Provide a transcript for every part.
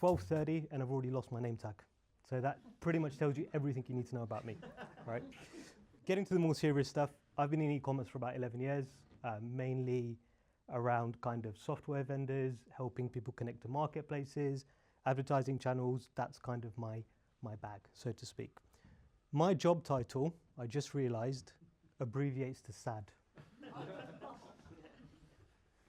12:30 and I've already lost my name tag. So that pretty much tells you everything you need to know about me, right? Getting to the more serious stuff, I've been in e-commerce for about 11 years, mainly around kind of software vendors, helping people connect to marketplaces, advertising channels. That's kind of my bag, so to speak. My job title, I just realized, abbreviates to SAD.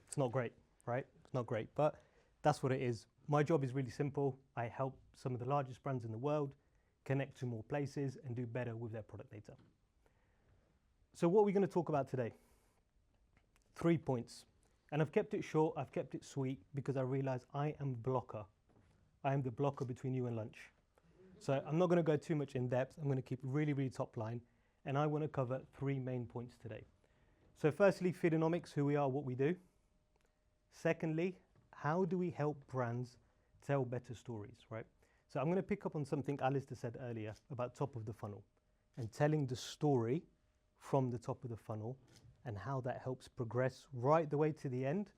It's not great, right? It's not great, but that's what it is. My job is really simple. I help some of the largest brands in the world connect to more places and do better with their product data. So what are we going to talk about today? 3 points. And I've kept it short, I've kept it sweet, because I realize I am the blocker. I am the blocker between you and lunch. So I'm not going to go too much in depth. I'm going to keep it really, really top line. And I want to cover 3 main points today. So firstly, Feedonomics, who we are, what we do. Secondly, how do we help brands tell better stories, right? So I'm going to pick up on something Alistair said earlier about top of the funnel and telling the story from the top of the funnel and how that helps progress right the way to the end,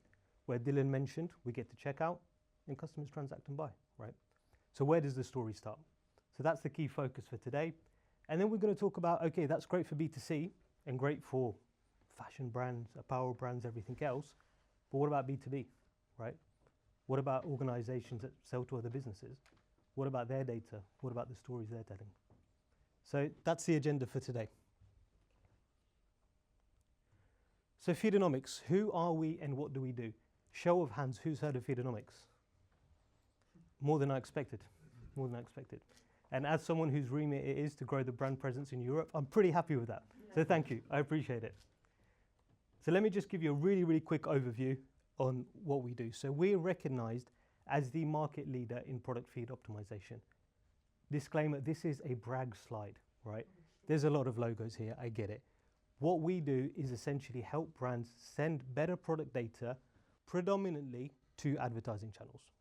where Dylan mentioned we get to checkout and customers transact and buy, right? So where does the story start? So that's the key focus for today. And then we're going to talk about, okay, that's great for B2C and great for fashion brands, apparel brands, everything else. But what about B2B, right? What about organizations that sell to other businesses? What about their data? What about the stories they're telling? So that's the agenda for today. So Feedonomics, who are we and what do we do? Show of hands, who's heard of Feedonomics? More than I expected, more than I expected. And as someone whose remit it is to grow the brand presence in Europe, I'm pretty happy with that. So thank you, I appreciate it. So let me just give you a really, really quick overview on what we do. So we're recognized as the market leader in product feed optimization. Disclaimer, this is a brag slide, right? There's a lot of logos here, I get it. What we do is essentially help brands send better product data predominantly to advertising channels.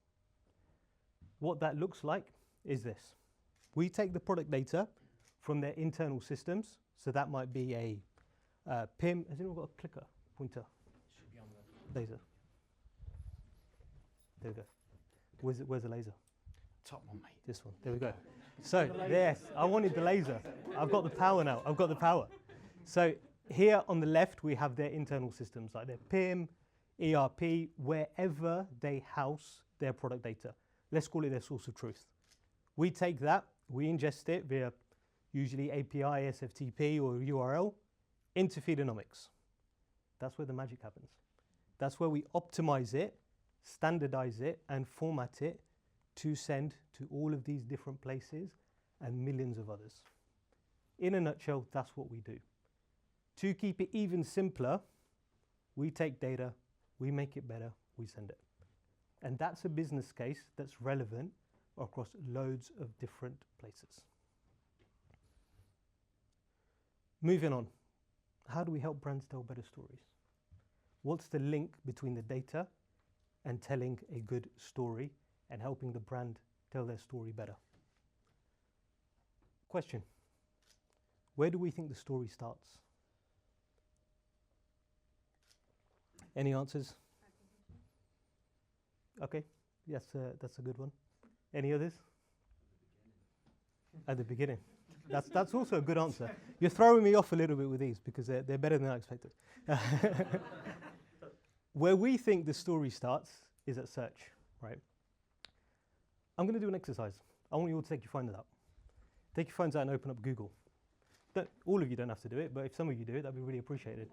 What that looks like is this. We take the product data from their internal systems. So that might be a PIM. Has anyone got a clicker, pointer? Should be on the Laser. There we go. Where's the laser? top one, mate. This one. There we go. So yes, I wanted the laser. I've got the power now. I've got the power. So here on the left, we have their internal systems like their PIM, ERP, wherever they house their product data. Let's call it their source of truth. We take that, we ingest it via usually API, SFTP, or URL into Feedonomics. That's where the magic happens. That's where we optimize it, standardize it, and format it to send to all of these different places and millions of others. In a nutshell, that's what we do. To keep it even simpler, we take data, we make it better, we send it. And that's a business case that's relevant across loads of different places. Moving on, how do we help brands tell better stories? What's the link between the data and telling a good story and helping the brand tell their story better? Question, where do we think the story starts? Any answers? Okay, yes, that's a good one. Any others? At the beginning. That's also a good answer. You're throwing me off a little bit with these because they're better than I expected. Where we think the story starts is at search, right? I'm going to do an exercise. I want you all to take your phones out. Take your phones out and open up Google. All of you don't have to do it, but if some of you do it, that'd be really appreciated.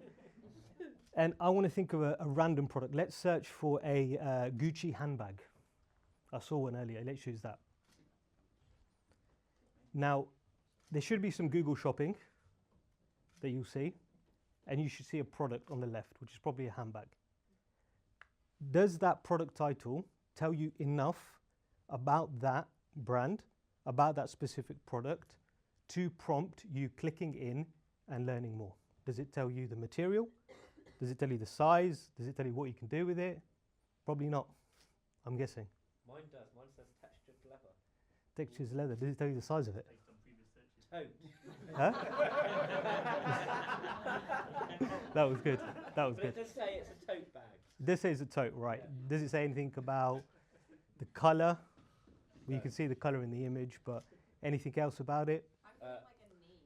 And I want to think of a random product. Let's search for a Gucci handbag. I saw one earlier. Let's choose that. Now, there should be some Google shopping that you'll see, and you should see a product on the left, which is probably a handbag. Does that product title tell you enough about that brand, about that specific product, to prompt you clicking in and learning more? Does it tell you the material? Does it tell you the size? Does it tell you what you can do with it? Probably not, I'm guessing. Mine does. Mine says textured leather. Textured leather. Does it tell you the size of it? Based on previous searches. Tote. Huh? That was good. That was But good. it does say it's a tote bag. This is a tote, right? Yeah. Does it say anything about the color, Well, you can see the color in the image, but anything else about it? I thought like a name,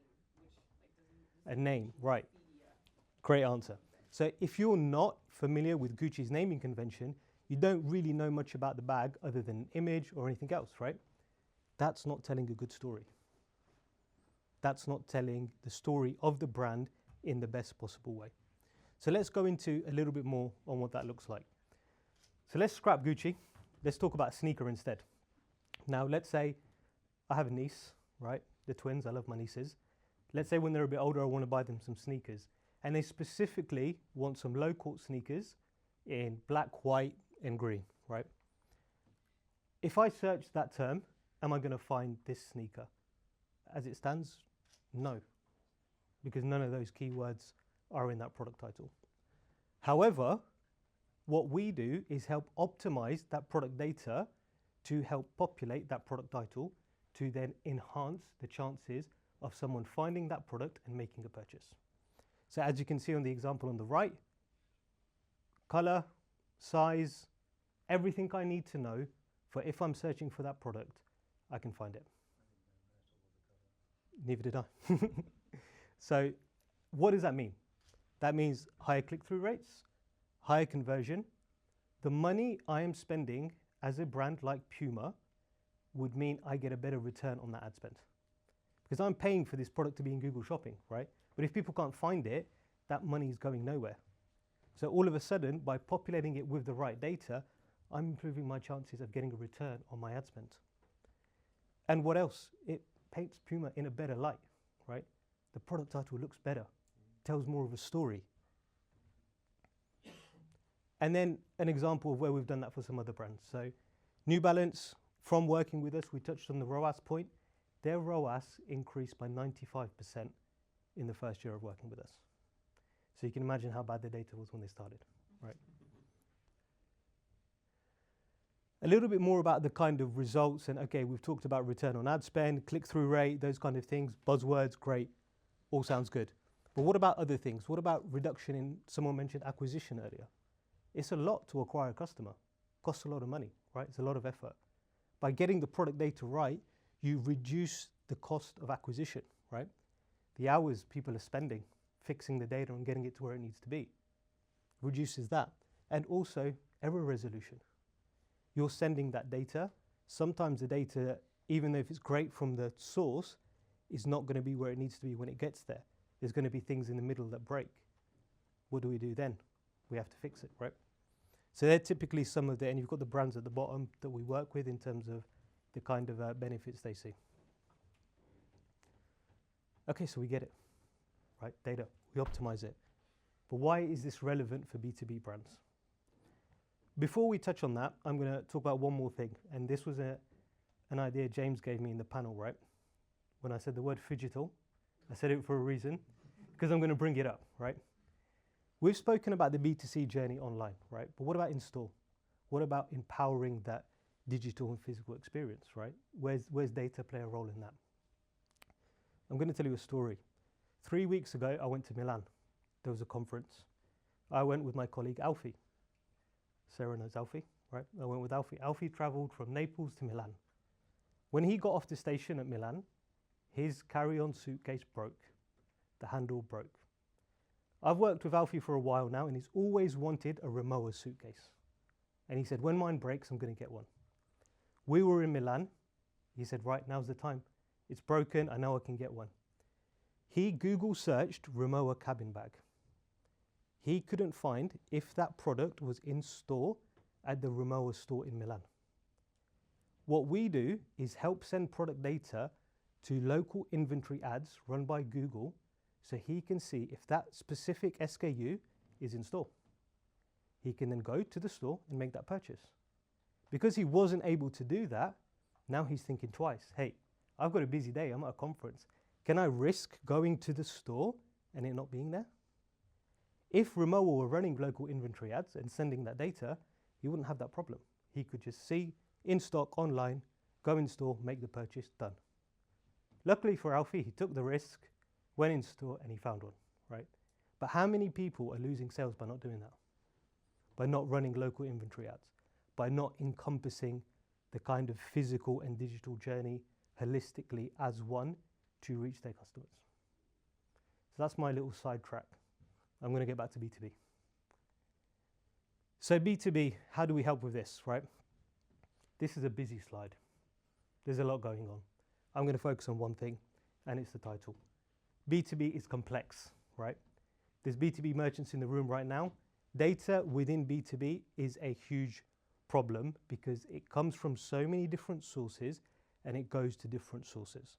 which like A name, right. Wikipedia. Great answer. So if you're not familiar with Gucci's naming convention, you don't really know much about the bag other than an image or anything else, right? That's not telling a good story. That's not telling the story of the brand in the best possible way. So let's go into a little bit more on what that looks like. So let's scrap Gucci. Let's talk about sneaker instead. Now, let's say I have a niece, right? The twins, I love my nieces. Let's say when they're a bit older, I want to buy them some sneakers. And they specifically want some low-court sneakers in black, white, and green, right? If I search that term, am I going to find this sneaker? As it stands, no, because none of those keywords are in that product title. However, what we do is help optimize that product data to help populate that product title to then enhance the chances of someone finding that product and making a purchase. So as you can see on the example on the right, color, size, everything I need to know for if I'm searching for that product, I can find it. Neither did I. So what does that mean? That means higher click-through rates, higher conversion. The money I am spending as a brand like Puma would mean I get a better return on that ad spend. Because I'm paying for this product to be in Google Shopping, right? But if people can't find it, that money is going nowhere. So all of a sudden, by populating it with the right data, I'm improving my chances of getting a return on my ad spend. And what else? It paints Puma in a better light, right? The product title looks better, tells more of a story. And then an example of where we've done that for some other brands. So New Balance, from working with us, we touched on the ROAS point. Their ROAS increased by 95% in the first year of working with us. So you can imagine how bad the data was when they started, right? A little bit more about the kind of results, and okay, we've talked about return on ad spend, click-through rate, those kind of things, buzzwords, great, all sounds good. But what about other things? What about reduction in, someone mentioned acquisition earlier. It's a lot to acquire a customer, costs a lot of money, right? It's a lot of effort. By getting the product data right, you reduce the cost of acquisition, right? The hours people are spending fixing the data and getting it to where it needs to be reduces that. And also error resolution. You're sending that data. Sometimes the data, even though if it's great from the source, is not going to be where it needs to be when it gets there. There's going to be things in the middle that break. What do we do then? We have to fix it, right? So they're typically some of the, and you've got the brands at the bottom that we work with in terms of the kind of benefits they see. Okay, so we get it, right? Data, we optimize it. But why is this relevant for B2B brands? Before we touch on that, I'm going to talk about one more thing. And this was an idea James gave me in the panel, right? When I said the word phygital, I said it for a reason, because I'm going to bring it up, right? We've spoken about the B2C journey online, right? But what about in-store? What about empowering that digital and physical experience, right? Where's data play a role in that? I'm going to tell you a story. 3 weeks ago, I went to Milan. There was a conference. I went with my colleague, Alfie. Sarah knows Alfie, right? I went with Alfie. Alfie traveled from Naples to Milan. When he got off the station at Milan, his carry-on suitcase broke. The handle broke. I've worked with Alfie for a while now, and he's always wanted a Rimowa suitcase. And he said, when mine breaks, I'm going to get one. We were in Milan. He said, right, now's the time. It's broken. I know I can get one. He Google searched Rimowa cabin bag. He couldn't find if that product was in store at the Rimowa store in Milan. What we do is help send product data to local inventory ads run by Google so he can see if that specific SKU is in store. He can then go to the store and make that purchase. Because he wasn't able to do that, now he's thinking twice. Hey, I've got a busy day, I'm at a conference. Can I risk going to the store and it not being there? If Rimowa were running local inventory ads and sending that data, he wouldn't have that problem. He could just see in stock online, go in store, make the purchase, done. Luckily for Alfie, he took the risk, went in store, and he found one, right? But how many people are losing sales by not doing that? By not running local inventory ads, by not encompassing the kind of physical and digital journey holistically as one to reach their customers. So that's my little sidetrack. I'm going to get back to B2B. So B2B, how do we help with this, right? This is a busy slide. There's a lot going on. I'm going to focus on one thing, and it's the title. B2B is complex, right? There's B2B merchants in the room right now. Data within B2B is a huge problem because it comes from so many different sources and it goes to different sources.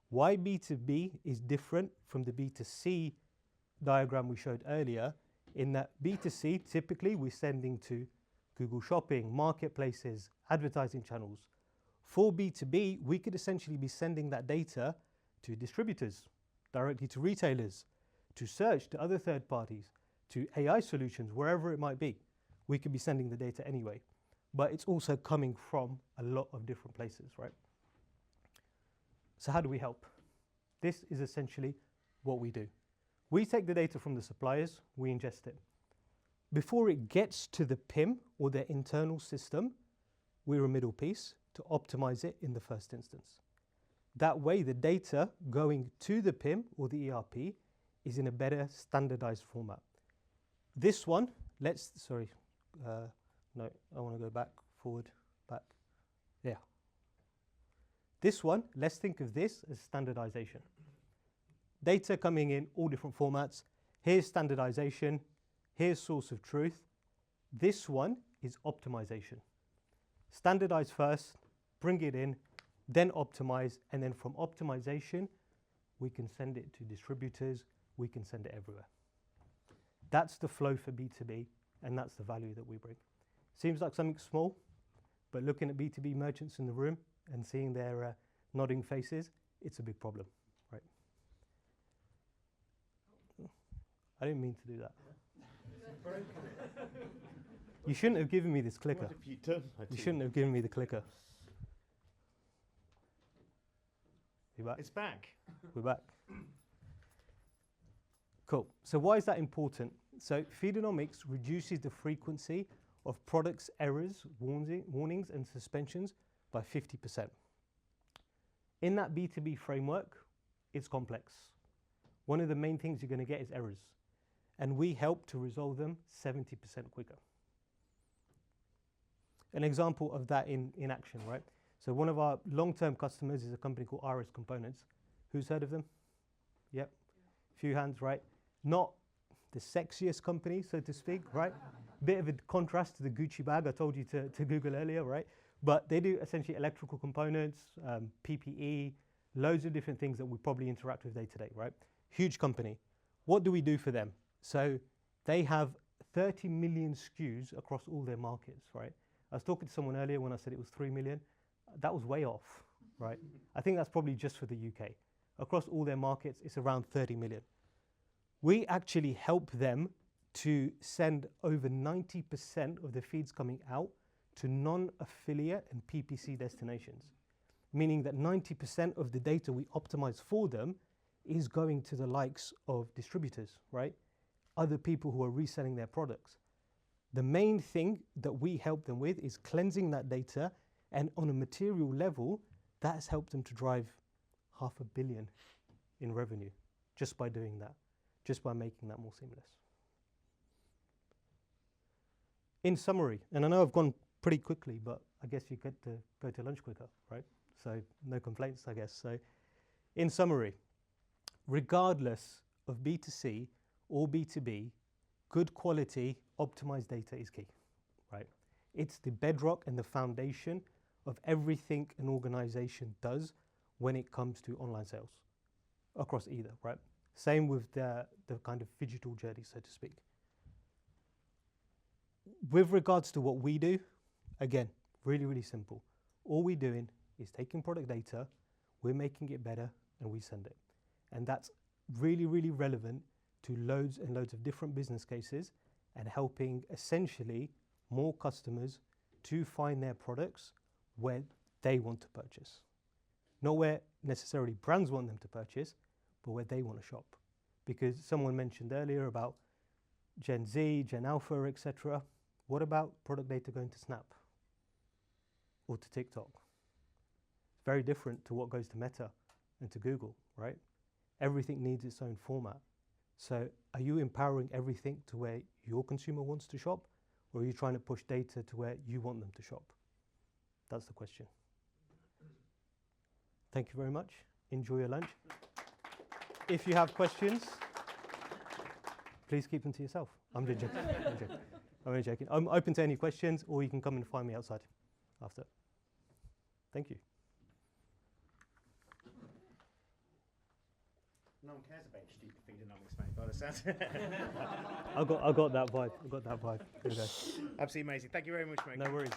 Why B2B is different from the B2C diagram we showed earlier, in that B2C, typically we're sending to Google Shopping, marketplaces, advertising channels. For B2B, we could essentially be sending that data to distributors, directly to retailers, to search, to other third parties, to AI solutions, wherever it might be. We could be sending the data anyway, but it's also coming from a lot of different places, right? So how do we help? This is essentially what we do. We take the data from the suppliers, we ingest it. Before it gets to the PIM or their internal system, we're a middle piece to optimize it in the first instance. That way, the data going to the PIM or the ERP is in a better standardized format. This one, no, I want to go back, forward, back. Yeah. This one, let's think of this as standardization. Data coming in all different formats. Here's standardization. Here's source of truth. This one is optimization. Standardize first, bring it in, then optimize, and then from optimization, we can send it to distributors, we can send it everywhere. That's the flow for B2B, and that's the value that we bring. Seems like something small, but looking at B2B merchants in the room and seeing their nodding faces, it's a big problem, right? I didn't mean to do that. You shouldn't have given me this clicker. What have you done? You shouldn't have given me the clicker. You back? It's back. We're back. Cool. So why is that important? So Feedonomics reduces the frequency of products errors, warnings, and suspensions by 50%. In that B2B framework, it's complex. One of the main things you're going to get is errors. And we help to resolve them 70% quicker. An example of that in action, right? So one of our long-term customers is a company called RS Components. Who's heard of them? Yep. Few hands, right? Not the sexiest company, so to speak, right? Bit of a contrast to the Gucci bag I told you to Google earlier, right? But they do essentially electrical components, PPE, loads of different things that we probably interact with day to day, right? Huge company. What do we do for them? So they have 30 million SKUs across all their markets, right? I was talking to someone earlier when I said it was 3 million. That was way off, right? I think that's probably just for the UK. Across all their markets, it's around 30 million. We actually help them to send over 90% of the feeds coming out to non-affiliate and PPC destinations, meaning that 90% of the data we optimize for them is going to the likes of distributors, right? Other people who are reselling their products. The main thing that we help them with is cleansing that data, and on a material level, that has helped them to drive $500 million in revenue just by doing that, just by making that more seamless. In summary, and I know I've gone pretty quickly, but I guess you get to go to lunch quicker, right? So no complaints, I guess. So in summary, regardless of B2C or B2B, good quality optimized data is key, right? It's the bedrock and the foundation of everything an organization does when it comes to online sales across either, right? Same with the kind of digital journey, so to speak. With regards to what we do, again, really, really simple. All we're doing is taking product data, we're making it better, and we send it. And that's really, really relevant to loads and loads of different business cases and helping essentially more customers to find their products where they want to purchase. Not where necessarily brands want them to purchase, but where they want to shop. Because someone mentioned earlier about Gen Z, Gen Alpha, etc. What about product data going to Snap? or to TikTok. It's very different to what goes to Meta and to Google, right? Everything needs its own format. So are you empowering everything to where your consumer wants to shop, or are you trying to push data to where you want them to shop? That's the question. Thank you very much. Enjoy your lunch. If you have questions, please keep them to yourself. I'm just joking. I'm only joking. I'm open to any questions, or you can come and find me outside after. Thank you. No one cares about stupid Feedonomics, mate, by the sounds. I got that vibe. I got that vibe. There we go. Absolutely amazing. Thank you very much, mate. No worries.